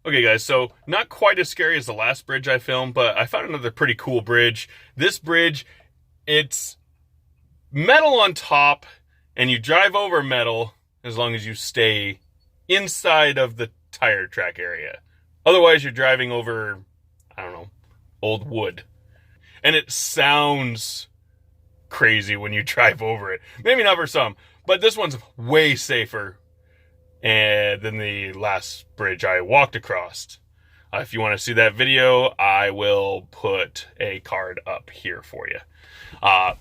Okay guys, so not quite as scary as the last bridge I filmed, but I found another pretty cool bridge. This bridge, it's metal on top, and you drive over metal as long as you stay inside of the tire track area. Otherwise, you're driving over, I don't know, old wood. And it sounds crazy when you drive over it. Maybe not for some, but this one's way safer than the last bridge I walked across. If you want to see that video, I will put a card up here for you.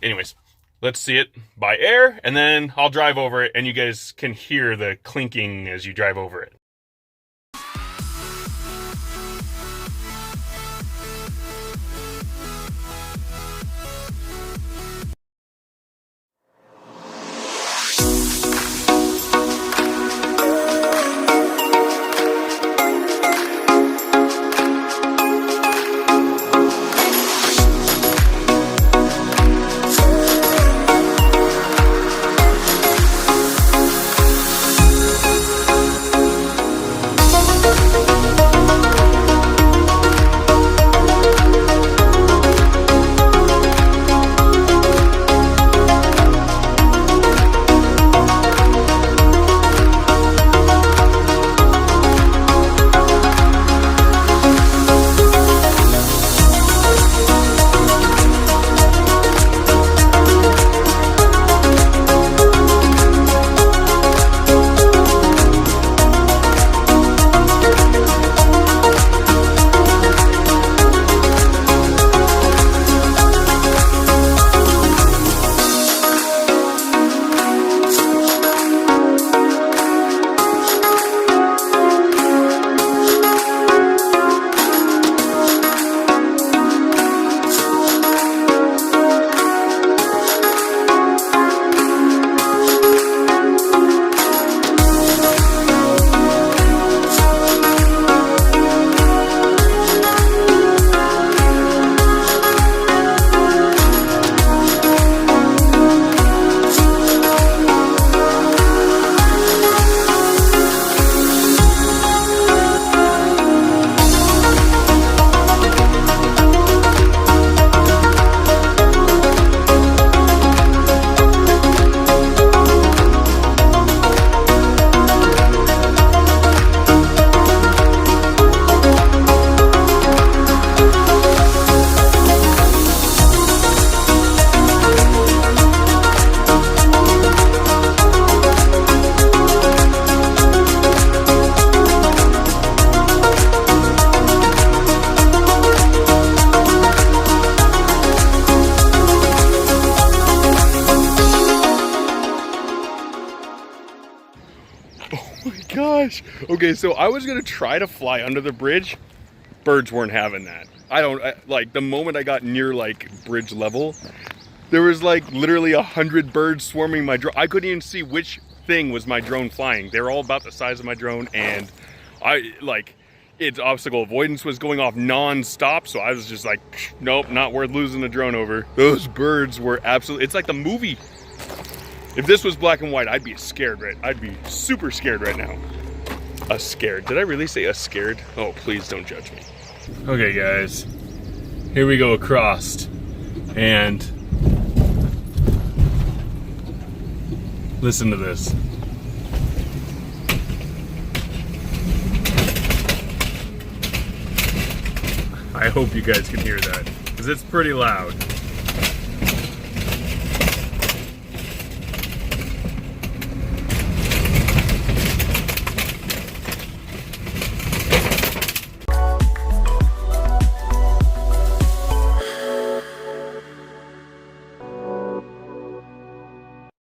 Anyways, let's see it by air, and then I'll drive over it, and you guys can hear the clinking as you drive over it. Oh my gosh. Okay, so I was gonna try to fly under the bridge. Birds weren't having that. Like the moment I got near like bridge level, there was like literally 100 birds swarming my drone. I couldn't even see which thing was my drone flying. They were all about the size of my drone, and its obstacle avoidance was going off non-stop, so I was just like, nope, not worth losing the drone over. Those birds were absolutely, it's like the movie. If this was black and white, I'd be scared, right? I'd be super scared right now. Scared. Did I really say scared? Oh, please don't judge me. Okay, guys. Here we go across. And listen to this. I hope you guys can hear that, because it's pretty loud.